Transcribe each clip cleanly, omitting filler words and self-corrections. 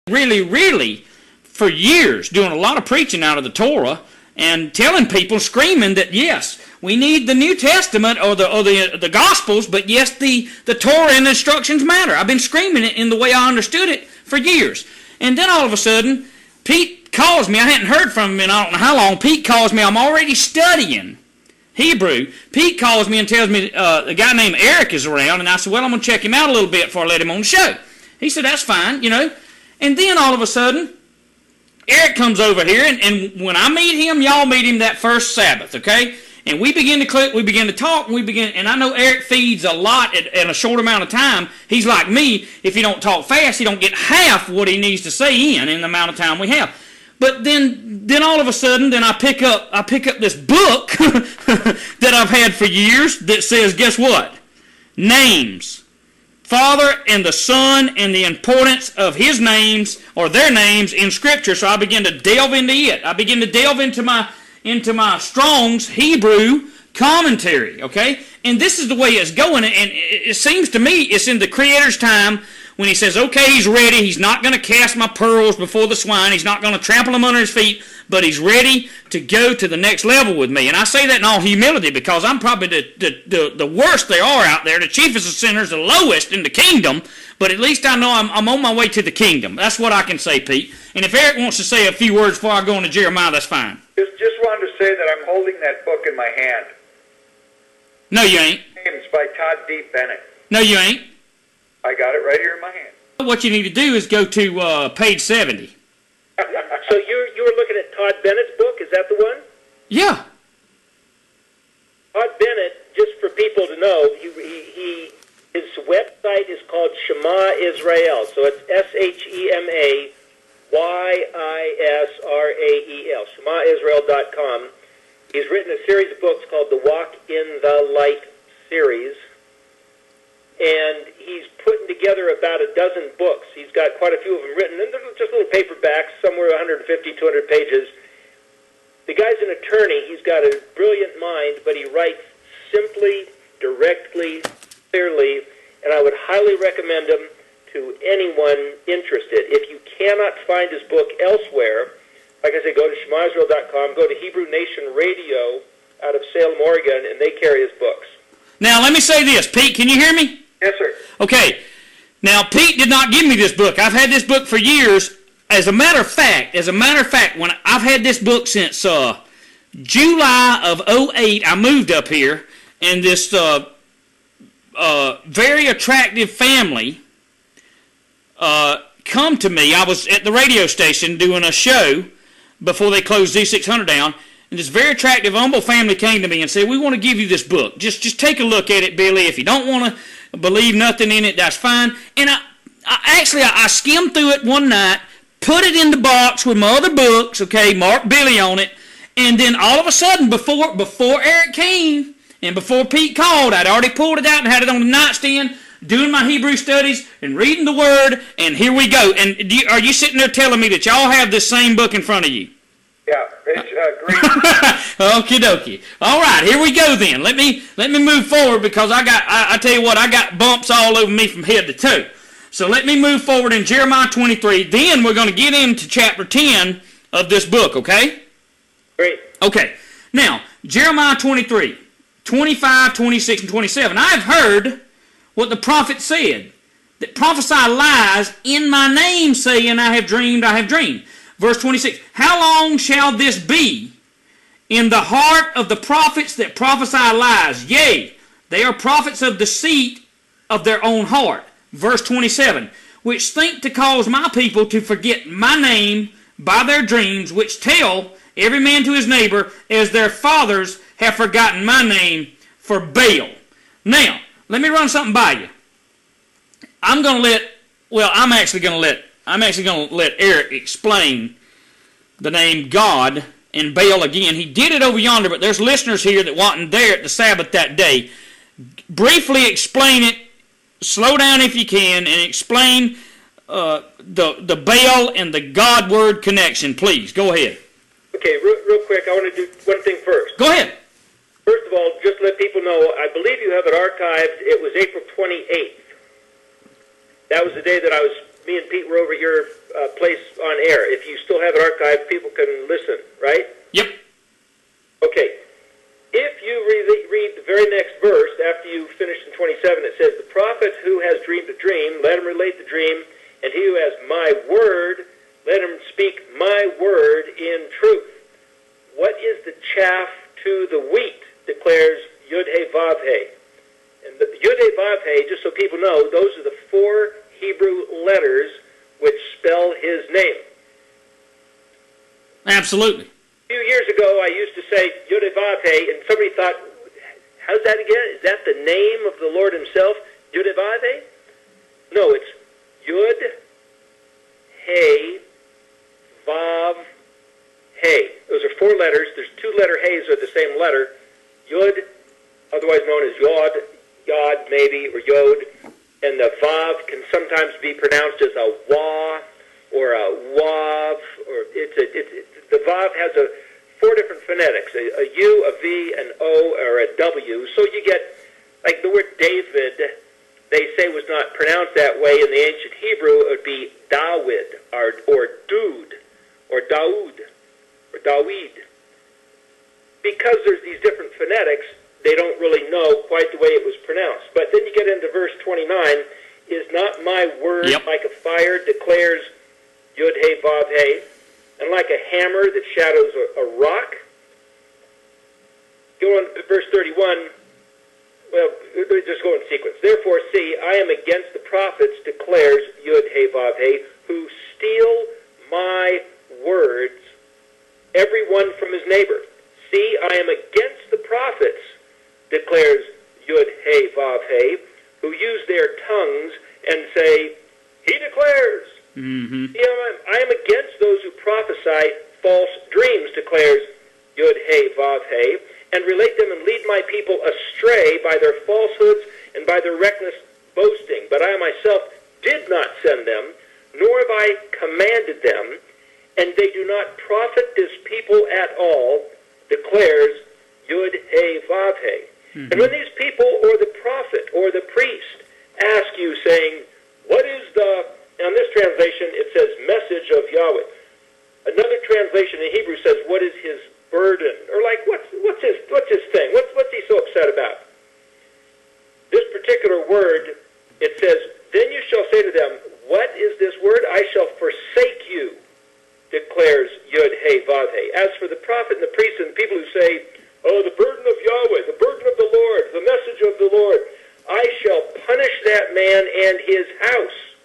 really, for years, doing a lot of preaching out of the Torah and telling people, screaming that, yes, we need the New Testament or the Gospels, but yes, the Torah and the instructions matter. I've been screaming it in the way I understood it for years. And then all of a sudden, Pete calls me. I hadn't heard from him in I don't know how long. Pete calls me. I'm already studying Hebrew. Pete calls me and tells me a guy named Eric is around, and I said, well, I'm going to check him out a little bit before I let him on the show. He said, that's fine, you know. And then all of a sudden, Eric comes over here, and when I meet him, y'all meet him that first Sabbath, okay? And we begin to click, we begin to talk, and I know Eric feeds a lot in a short amount of time. He's like me. If he don't talk fast, he don't get half what he needs to say in the amount of time we have. But then all of a sudden, then I pick up this book that I've had for years that says, guess what? Names. Father and the Son and the importance of his names or their names in Scripture. So I begin to delve into it. I begin to delve into my Strong's Hebrew commentary, okay? And this is the way it's going, and it seems to me it's in the Creator's time when he says, okay, he's ready. He's not going to cast my pearls before the swine. He's not going to trample them under his feet, but he's ready to go to the next level with me. And I say that in all humility because I'm probably the worst there are out there, the chiefest of sinners, the lowest in the kingdom, but at least I know I'm on my way to the kingdom. That's what I can say, Pete. And if Eric wants to say a few words before I go into Jeremiah, that's fine. Just wanted to say that I'm holding that book in my hand. No, you ain't. It's by Todd D. Bennett. No, you ain't. I got it right here in my hand. What you need to do is go to page 70. So you were looking at Todd Bennett's book? Is that the one? Yeah. Todd Bennett, just for people to know, his website is called Shema Israel. So it's SHEMAYISRAEL, ShemaIsrael.com. He's written a series of books called the Walk in the Light series. And he's putting together about a dozen books. He's got quite a few of them written, and they're just little paperbacks, somewhere 150, 200 pages. The guy's an attorney. He's got a brilliant mind, but he writes simply, directly, clearly, and I would highly recommend him to anyone interested. If you cannot find his book elsewhere, like I said, go to ShemaIsrael.com, go to Hebrew Nation Radio out of Salem, Oregon, and they carry his books. Now, let me say this. Pete, can you hear me? Yes, sir. Okay. Now, Pete did not give me this book. I've had this book for years. As a matter of fact, when I've had this book since July of 2008, I moved up here, and this very attractive family come to me. I was at the radio station doing a show before they closed Z600 down, and this very attractive, humble family came to me and said, we want to give you this book. Just take a look at it, Billy. If you don't want to believe nothing in it, that's fine. And I skimmed through it one night, put it in the box with my other books, okay, marked Billy on it, and then all of a sudden, before Eric came and before Pete called, I'd already pulled it out and had it on the nightstand, doing my Hebrew studies and reading the Word, and here we go. And are you sitting there telling me that y'all have this same book in front of you? Yeah, it's great. Okie dokie. All right, here we go then. Let me move forward because I tell you what, I got bumps all over me from head to toe. So let me move forward in Jeremiah 23. Then we're going to get into chapter 10 of this book, okay? Great. Okay. Now, Jeremiah 23, 25, 26, and 27. I've heard what the prophet said, that prophesy lies in my name, saying, I have dreamed, I have dreamed. Verse 26, how long shall this be in the heart of the prophets that prophesy lies? Yea, they are prophets of deceit of their own heart. Verse 27, which think to cause my people to forget my name by their dreams, which tell every man to his neighbor, as their fathers have forgotten my name for Baal. Now, let me run something by you. I'm actually going to let Eric explain the name God and Baal again. He did it over yonder, but there's listeners here that wasn't there at the Sabbath that day. Briefly explain it, slow down if you can, and explain the Baal and the God word connection, please. Go ahead. Okay, real quick, I want to do one thing first. Go ahead. First of all, just let people know, I believe you have it archived. It was April 28th. That was the day that me and Pete were over here place on air. If you still have it archived, people can listen, right? Yep. Okay. If you read the very next verse, after you finish in 27, it says, the prophet who has dreamed a dream, let him relate the dream, and he who has my word, let him speak my word in truth. What is the chaff to the wheat, declares Yud-He-Vav-He. And the Yud-He-Vav-He, just so people know, those are the 4 Hebrew letters which spell his name. Absolutely. A few years ago, I used to say Yud-He-Vav-He, and somebody thought, how's that again? Is that the name of the Lord himself, Yud-He-Vav-He? No, it's Yud-He-Vav-He. Those are 4 letters. There's 2 letter He's are the same letter. Yud, otherwise known as Yod maybe, or Yod, and the Vav can sometimes be pronounced as a Wah or a Wav, or the Vav has 4 different phonetics, a U, a V, an O, or a W. So you get, like the word David, they say was not pronounced that way in the ancient Hebrew. It would be Dawid, or Dude, or Daoud, or Dawid. Because there's these different phonetics, they don't really know quite the way it was pronounced. But then you get into verse 29, is not my word like a fire, declares Yud-He-Vav-He, and like a hammer that shadows a rock. Go on to verse 31. Well, just go in sequence. Therefore, see, I am against the prophets, declares Yud-He-Vav-He, who steal my words, every one from his neighbor. See, I am against the prophets, declares Yud-He-Vav-He, who use their tongues and say, he declares. Mm-hmm. See, I am against those who prophesy false dreams, declares Yud-He-Vav-He, and relate them and lead my people astray by their falsehoods and by their reckless boasting. But I myself did not send them, nor have I commanded them, and they do not profit this people at all, declares Yud-He-Vav-He. Mm-hmm. And when these people or the prophet or the priest ask you, saying, what is the... Now in this translation it says message of Yahweh. Another translation in Hebrew says, what is his burden? Or like, what's his thing? What's he so upset about? This particular word, it says, then you shall say to them, what is this word? I shall forsake you, declares Yud-He-Vav-He. As for the prophet and the priest and the people who say, oh, the burden of Yahweh, the burden of the Lord, the message of the Lord, I shall punish that man and his house.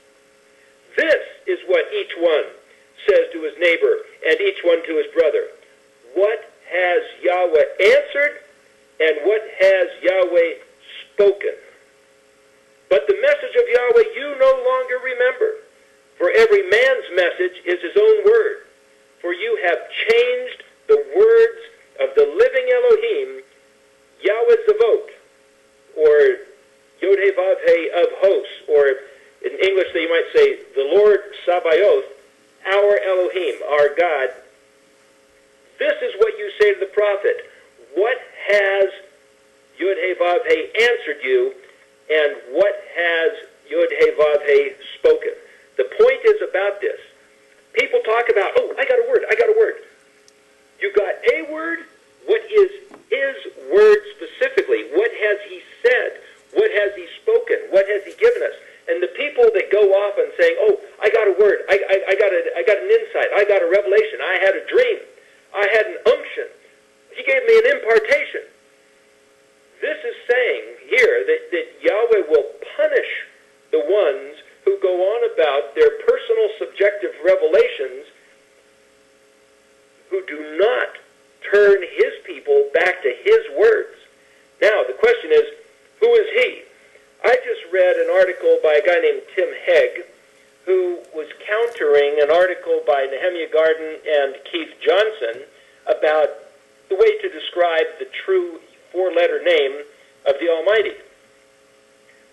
This is what each one says to his neighbor and each one to his brother. What has Yahweh answered and what has Yahweh spoken? But the message of Yahweh you no longer remember, for every man's message is his own word. For you have changed the words of the living Elohim, Yahweh Zavot, or Yod-He-Vav-He of hosts, or in English you might say, the Lord Sabaoth, our Elohim, our God. This is what you say to the prophet. What has Yod-He-Vav-He answered you, and what has Yod-He-Vav-He spoken? The point is about this. People talk about, oh, I got a word. You got a word? What is his word specifically? What has he said? What has he spoken? What has he given us? And the people that go off and say, oh, I got a word. I got an insight. I got a revelation. I had a dream. I had an unction. He gave me an impartation. This is saying here that Yahweh will punish the ones who go on about their personal subjective revelations, who do not turn his people back to his words. Now, the question is, who is he? I just read an article by a guy named Tim Hegg, who was countering an article by Nehemiah Garden and Keith Johnson about the way to describe the true 4-letter name of the Almighty.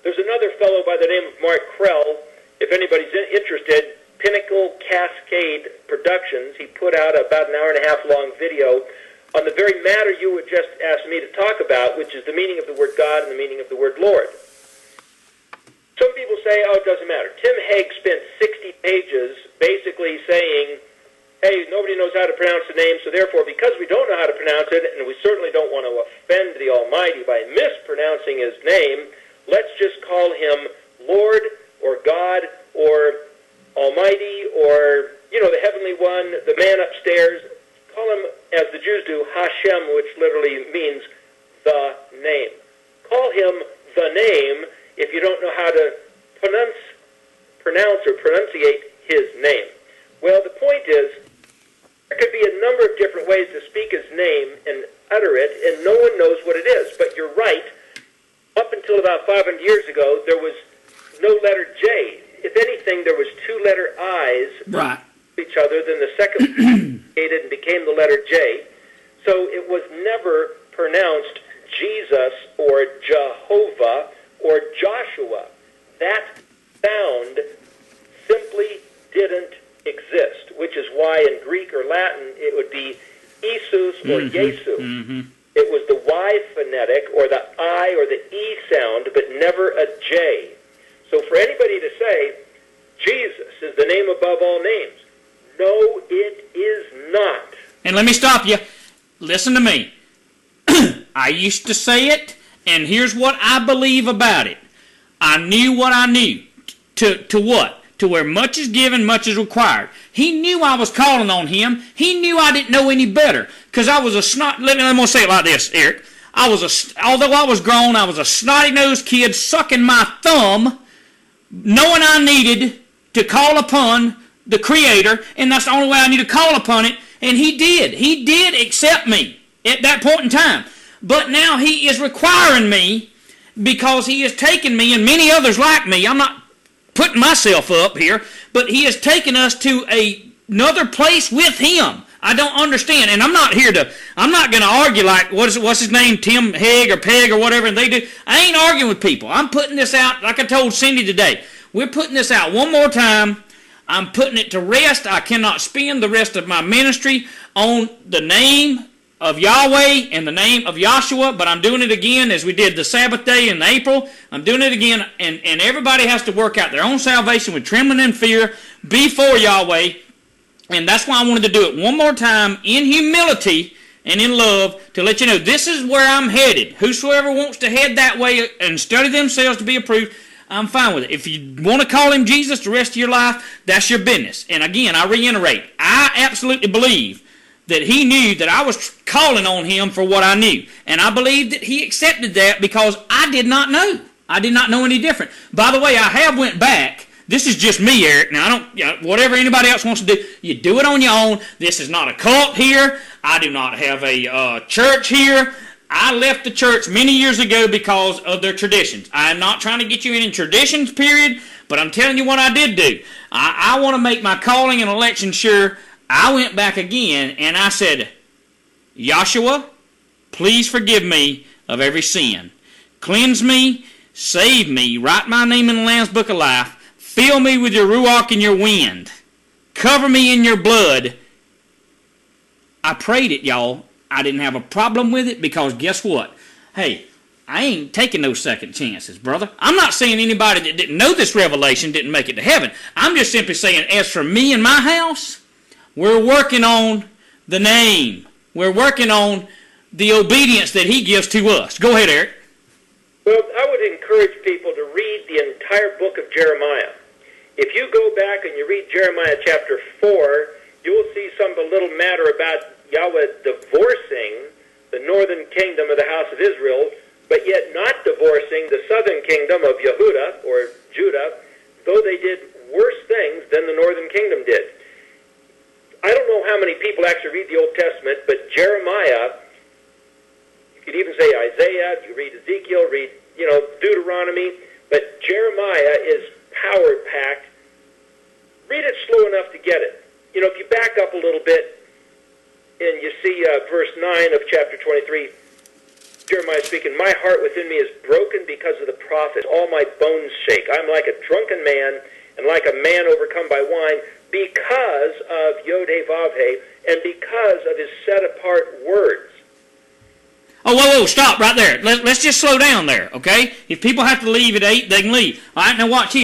There's another fellow by the name of Mark Krell. If anybody's interested, Pinnacle Cascade Productions, he put out about an hour-and-a-half long video on the very matter you would just ask me to talk about, which is the meaning of the word God and the meaning of the word Lord. Some people say, oh, it doesn't matter. Tim Hegg spent 60 pages basically saying, hey, nobody knows how to pronounce the name, so therefore, because we don't know how to pronounce it, and we certainly don't want to offend the Almighty by mispronouncing his name, let's just call him Lord or God or Almighty or, the Heavenly One, the man upstairs. Call him, as the Jews do, Hashem, which literally means the name. Call him the name if you don't know how to pronounce or pronunciate his name. Well, the point is, there could be a number of different ways to speak his name and utter it, and no one knows what it is. But you're right. Up until about 500 years ago, there was no letter J. If anything, there was two letter I's right each other. Then the second created and became the letter J. So it was never pronounced Jesus or Jehovah or Joshua. That sound simply didn't exist, which is why in Greek or Latin it would be Jesus or Yesu. Mm-hmm. It was the Y phonetic or the I or the E sound, but never a J. So for anybody to say, Jesus is the name above all names, no, it is not. And let me stop you. Listen to me. I used to say it, and here's what I believe about it. I knew what I knew. To what? To where much is given, much is required. He knew I was calling on him. He knew I didn't know any better. Because I was a snot... Let me say it like this, Eric. Although I was grown, I was a snotty-nosed kid sucking my thumb, knowing I needed to call upon the Creator, and that's the only way I need to call upon it. And he did. He did accept me at that point in time. But now he is requiring me because he has taken me and many others like me. I'm not putting myself up here, but he has taken us to another place with him. I don't understand, and I'm not going to argue like, what's his name, Tim Hegg or Peg or whatever, and they do. I ain't arguing with people. I'm putting this out, like I told Cindy today. We're putting this out one more time. I'm putting it to rest. I cannot spend the rest of my ministry on the name of Yahweh and the name of Yeshua, but I'm doing it again as we did the Sabbath day in April. I'm doing it again, and everybody has to work out their own salvation with trembling and fear before Yahweh, and that's why I wanted to do it one more time in humility and in love to let you know this is where I'm headed. Whosoever wants to head that way and study themselves to be approved, I'm fine with it. If you want to call him Jesus the rest of your life, that's your business. And again, I reiterate, I absolutely believe that he knew that I was calling on him for what I knew. And I believe that he accepted that because I did not know. I did not know any different. By the way, I have went back. This is just me, Eric. Now, I don't, whatever anybody else wants to do, you do it on your own. This is not a cult here. I do not have a church here. I left the church many years ago because of their traditions. I am not trying to get you in traditions, period, but I'm telling you what I did do. I want to make my calling and election sure. I went back again and I said, Yeshua, please forgive me of every sin. Cleanse me, save me, write my name in the Lamb's Book of Life, fill me with your Ruach and your wind, cover me in your blood. I prayed it, y'all. I didn't have a problem with it because guess what? Hey, I ain't taking no second chances, brother. I'm not saying anybody that didn't know this revelation didn't make it to heaven. I'm just simply saying, as for me and my house, we're working on the name. We're working on the obedience that he gives to us. Go ahead, Eric. Well, I would encourage people to read the entire book of Jeremiah. If you go back and you read Jeremiah chapter 4, you will see some little matter about Yahweh divorcing the northern kingdom of the house of Israel, but yet not divorcing the southern kingdom of Yehuda or Judah, though they did worse things than the northern kingdom did. I don't know how many people actually read the Old Testament, but Jeremiah, you could even say Isaiah, you read Ezekiel, read, Deuteronomy, but Jeremiah is power-packed. Read it slow enough to get it. If you back up a little bit, and you see verse 9 of chapter 23, Jeremiah speaking, my heart within me is broken because of the prophets. All my bones shake. I'm like a drunken man and like a man overcome by wine because of Yod-Heh-Vav-Heh and because of his set-apart words. Oh, whoa, stop right there. Let's just slow down there, okay? If people have to leave at 8, they can leave. All right, now watch here.